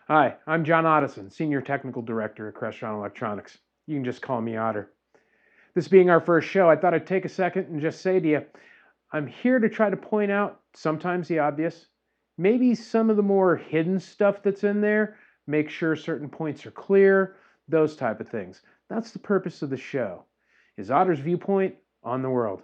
Hi, I'm John Ottesen, Senior Technical Director at Crestron Electronics. You can just call me Otter. This being our first show, I thought I'd take a second and just say to you, I'm here to try to point out sometimes the obvious, maybe some of the more hidden stuff that's in there, make sure certain points are clear, those type of things. That's the purpose of the show, is Otter's viewpoint on the world.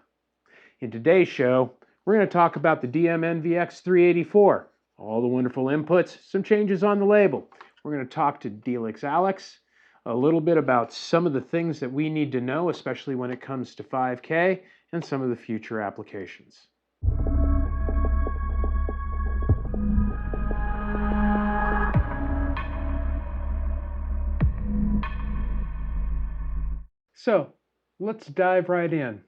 In today's show, we're going to talk about the DM NVX-384, all the wonderful inputs, some changes on the label. We're going to talk to Delix Alex, a little bit about some of the things that we need to know, especially when it comes to 5K, and some of the future applications. So, let's dive right in.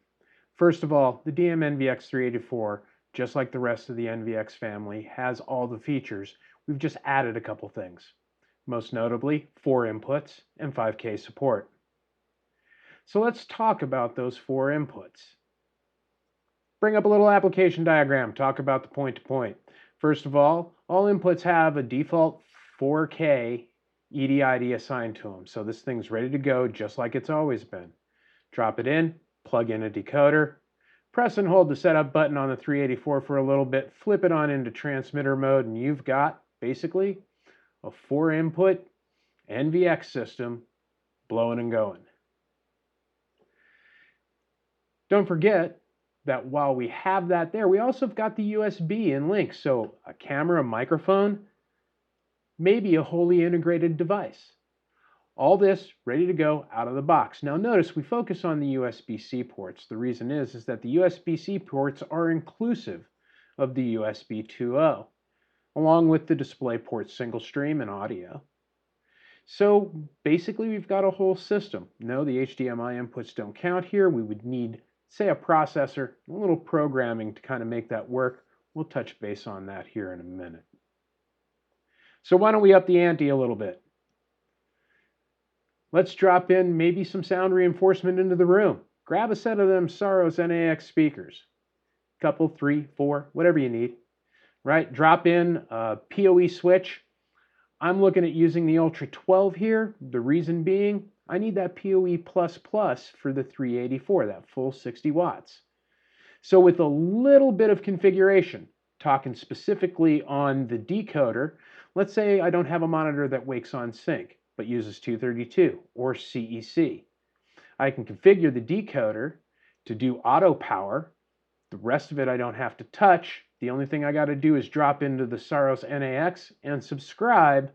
First of all, the DM NVX-384, just like the rest of the NVX family, has all the features. We've just added a couple things. Most notably, 4 inputs and 5K support. So let's talk about those 4 inputs. Bring up a little application diagram, talk about the point-to-point. First of all inputs have a default 4K ED/ID assigned to them. So this thing's ready to go just like it's always been. Drop it in, plug in a decoder, press and hold the setup button on the 384 for a little bit, flip it on into transmitter mode, and you've got basically a 4-input NVX system blowing and going. Don't forget that while we have that there, we also have got the USB in link, so a camera, microphone, maybe a wholly integrated device. All this ready to go out of the box. Now notice we focus on the USB-C ports. The reason is that the USB-C ports are inclusive of the USB 2.0, along with the display ports single stream and audio. So basically we've got a whole system. No, the HDMI inputs don't count here. We would need, say, a processor, a little programming to kind of make that work. We'll touch base on that here in a minute. So why don't we up the ante a little bit? Let's drop in maybe some sound reinforcement into the room. Grab a set of them Saros NAX speakers. Couple, 3, 4, whatever you need. Right? Drop in a PoE switch. I'm looking at using the Ultra 12 here. The reason being, I need that PoE++ for the 384, that full 60 watts. So with a little bit of configuration, talking specifically on the decoder, let's say I don't have a monitor that wakes on sync, but uses 232 or CEC. I can configure the decoder to do auto power. The rest of it I don't have to touch. The only thing I got to do is drop into the Saros NAX and subscribe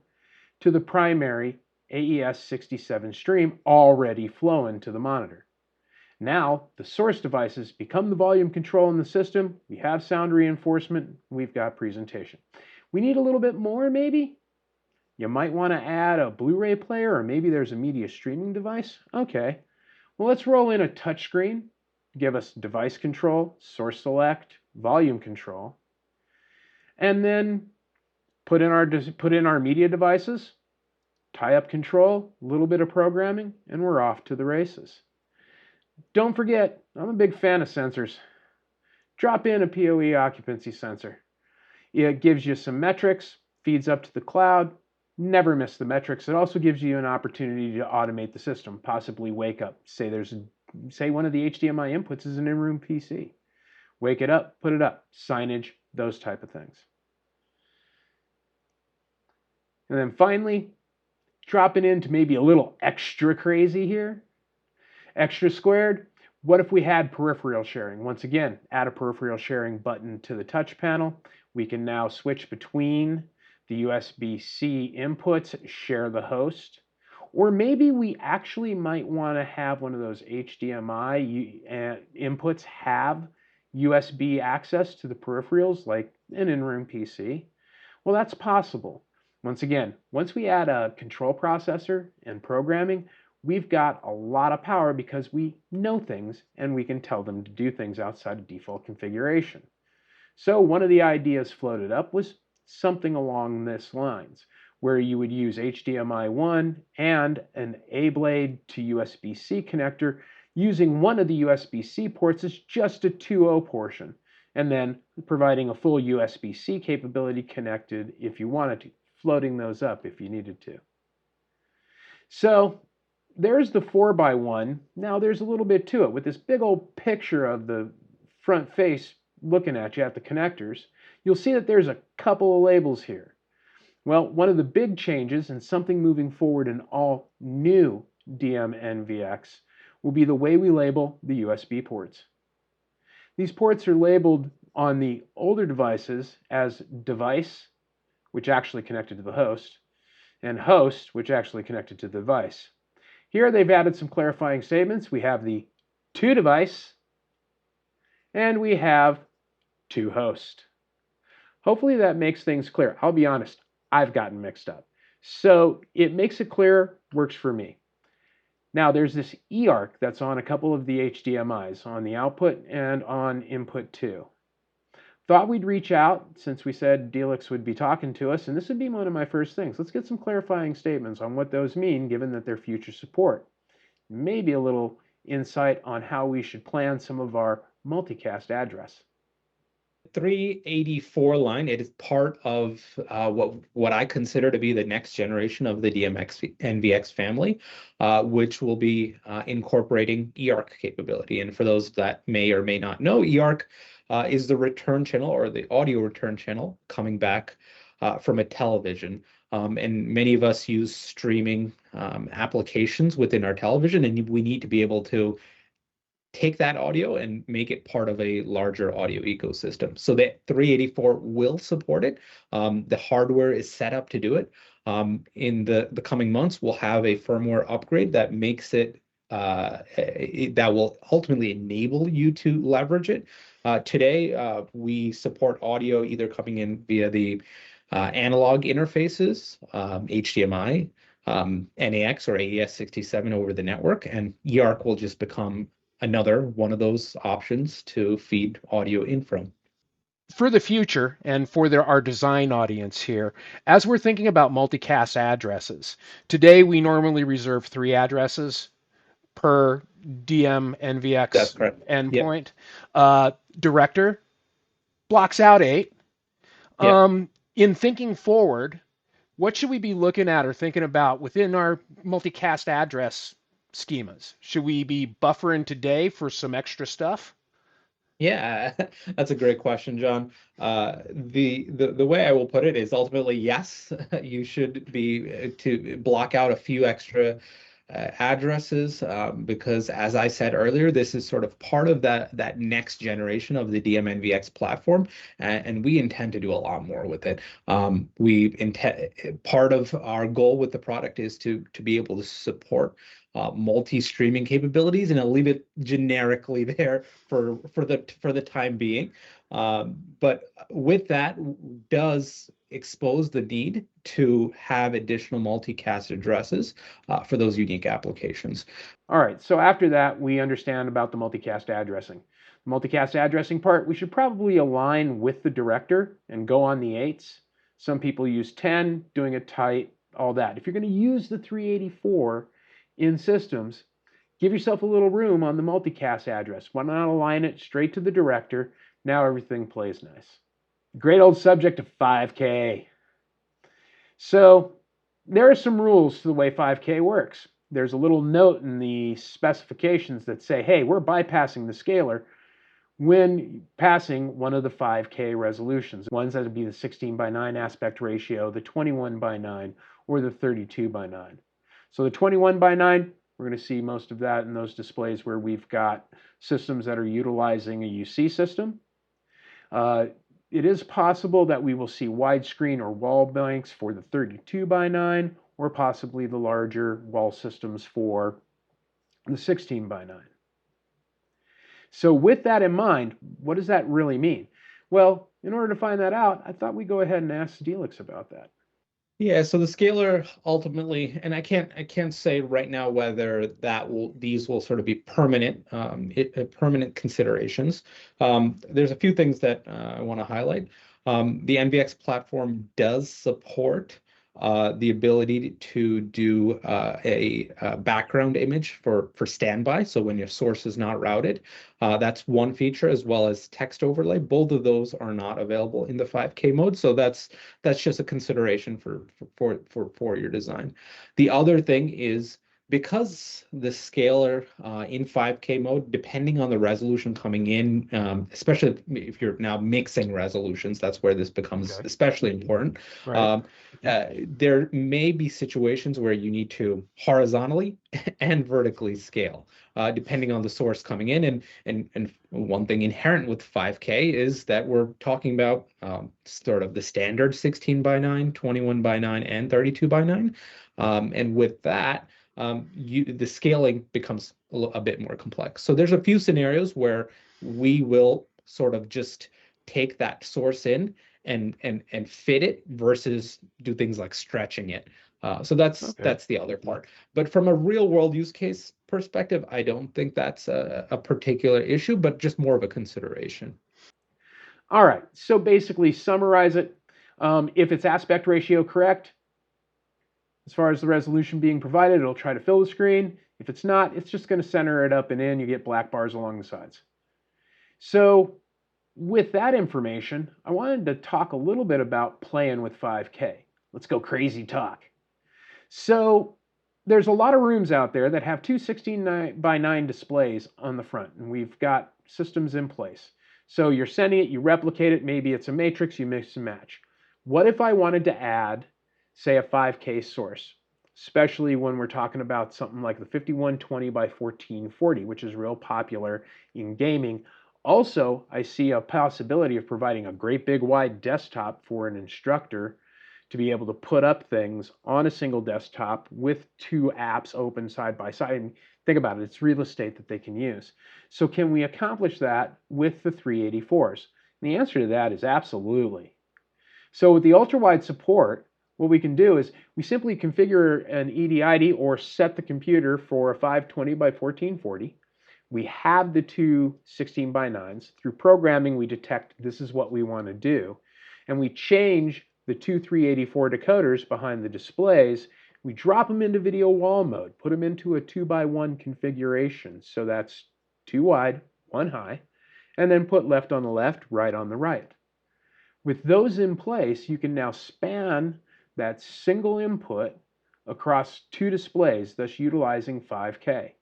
to the primary AES67 stream already flowing to the monitor. Now the source devices become the volume control in the system. We have sound reinforcement. We've got presentation. We need a little bit more maybe? You might want to add a Blu-ray player, or maybe there's a media streaming device. Okay, well, let's roll in a touchscreen, give us device control, source select, volume control, and then put in our media devices, tie up control, a little bit of programming, and we're off to the races. Don't forget, I'm a big fan of sensors. Drop in a PoE occupancy sensor. It gives you some metrics, feeds up to the cloud. Never miss the metrics. It also gives you an opportunity to automate the system, possibly wake up. Say one of the HDMI inputs is an in-room PC. Wake it up, put it up, signage, those type of things. And then finally, dropping into maybe a little extra crazy here. Extra squared, what if we had peripheral sharing? Once again, add a peripheral sharing button to the touch panel. We can now switch between the USB-C inputs, share the host, or maybe we actually might want to have one of those HDMI inputs have USB access to the peripherals like an in-room PC. Well, that's possible. Once again, once we add a control processor and programming, we've got a lot of power because we know things and we can tell them to do things outside of default configuration. So one of the ideas floated up was something along this lines, where you would use HDMI 1 and an A-blade to USB-C connector using one of the USB-C ports as just a 2.0 portion, and then providing a full USB-C capability connected if you wanted to. floating those up if you needed to. So there's the 4x1. Now there's a little bit to it. With this big old picture of the front face looking at you at the connectors, you'll see that there's a couple of labels here. Well, one of the big changes and something moving forward in all new DM NVX will be the way we label the USB ports. These ports are labeled on the older devices as device, which actually connected to the host, and host, which actually connected to the device. Here they've added some clarifying statements. We have the to device, and we have to host. Hopefully that makes things clear. I'll be honest, I've gotten mixed up. So it makes it clear, works for me. Now there's this eARC that's on a couple of the HDMIs, on the output and on input 2. Thought we'd reach out since we said Delix would be talking to us, and this would be one of my first things. Let's get some clarifying statements on what those mean given that they're future support. Maybe a little insight on how we should plan some of our multicast address. 384 line, it is part of what I consider to be the next generation of the DM NVX family, which will be incorporating eARC capability. And for those that may or may not know, eARC is the return channel or the audio return channel coming back from a television. And many of us use streaming applications within our television, and we need to be able to take that audio and make it part of a larger audio ecosystem. So that 384 will support it. The hardware is set up to do it. In the coming months, we'll have a firmware upgrade that makes it, that will ultimately enable you to leverage it. Today, we support audio either coming in via the analog interfaces, HDMI, NAX or AES67 over the network, and eARC will just become another one of those options to feed audio in from. For the future and for our design audience here, as we're thinking about multicast addresses, today we normally reserve 3 addresses per DM NVX endpoint. Yep. Director blocks out 8. Yep. In thinking forward, what should we be looking at or thinking about within our multicast address schemas? Should we be buffering today for some extra stuff? Yeah, that's a great question, John. The way I will put it is ultimately yes, you should be to block out a few extra addresses because, as I said earlier, this is sort of part of that next generation of the DM NVX platform, and we intend to do a lot more with it. Part of our goal with the product is to be able to support multi-streaming capabilities, and I'll leave it generically there for the time being. But with that does expose the need to have additional multicast addresses for those unique applications. All right, so after that, we understand about the multicast addressing. The multicast addressing part, we should probably align with the director and go on the 8s. Some people use 10, doing it tight, all that. If you're going to use the 384 in systems, give yourself a little room on the multicast address. Why not align it straight to the director? Now everything plays nice. Great old subject of 5K. So there are some rules to the way 5K works. There's a little note in the specifications that say, hey, we're bypassing the scaler when passing one of the 5K resolutions. Ones that would be the 16:9 aspect ratio, the 21:9, or the 32:9. So the 21:9, we're going to see most of that in those displays where we've got systems that are utilizing a UC system. It is possible that we will see widescreen or wall banks for the 32:9, or possibly the larger wall systems for the 16:9. So with that in mind, what does that really mean? Well, in order to find that out, I thought we'd go ahead and ask Delix about that. Yeah, so the scaler ultimately, and I can't say right now whether these will sort of be permanent considerations. There's a few things that I want to highlight. The NVX platform does support the ability to do a background image for standby. So when your source is not routed, that's one feature, as well as text overlay. Both of those are not available in the 5K mode. So that's just a consideration for your design. The other thing is, because the scaler in 5K mode, depending on the resolution coming in, especially if you're now mixing resolutions, that's where this becomes especially important. Right. There may be situations where you need to horizontally and vertically scale, depending on the source coming in. And one thing inherent with 5K is that we're talking about sort of the standard 16 by 9, 21 by 9, and 32 by 9. And with that, the scaling becomes a bit more complex. So there's a few scenarios where we will sort of just take that source in and fit it versus do things like stretching it. So that's the other part. But from a real world use case perspective, I don't think that's a particular issue, but just more of a consideration. All right, so basically summarize it. If it's aspect ratio correct, as far as the resolution being provided, it'll try to fill the screen. If it's not, it's just going to center it up and in. You get black bars along the sides. So with that information, I wanted to talk a little bit about playing with 5K. Let's go crazy talk. So there's a lot of rooms out there that have two 16 by 9 displays on the front, and we've got systems in place. So you're sending it, you replicate it, maybe it's a matrix, you mix and match. What if I wanted to add, say, a 5K source, especially when we're talking about something like the 5120 by 1440, which is real popular in gaming. Also, I see a possibility of providing a great big wide desktop for an instructor to be able to put up things on a single desktop with two apps open side by side. And think about it, it's real estate that they can use. So can we accomplish that with the 384s? And the answer to that is absolutely. So with the ultra-wide support, what we can do is we simply configure an EDID or set the computer for a 520 by 1440. We have the two 16 by 9s. Through programming, we detect this is what we want to do. And we change the two 384 decoders behind the displays. We drop them into video wall mode, put them into a 2x1 configuration. So that's 2 wide, 1 high, and then put left on the left, right on the right. With those in place, you can now span that single input across two displays, thus utilizing 5K.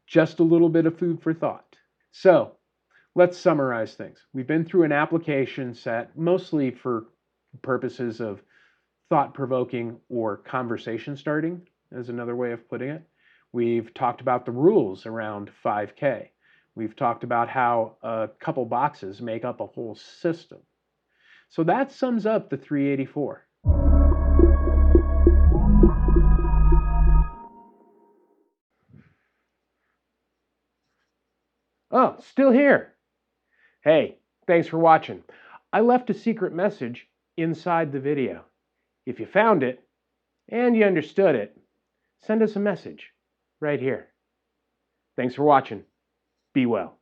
Just a little bit of food for thought. So let's summarize things. We've been through an application set, mostly for purposes of thought-provoking or conversation starting, is another way of putting it. We've talked about the rules around 5K. We've talked about how a couple boxes make up a whole system. So that sums up the 384. Oh, still here. Hey, thanks for watching. I left a secret message inside the video. If you found it and you understood it, send us a message right here. Thanks for watching. Be well.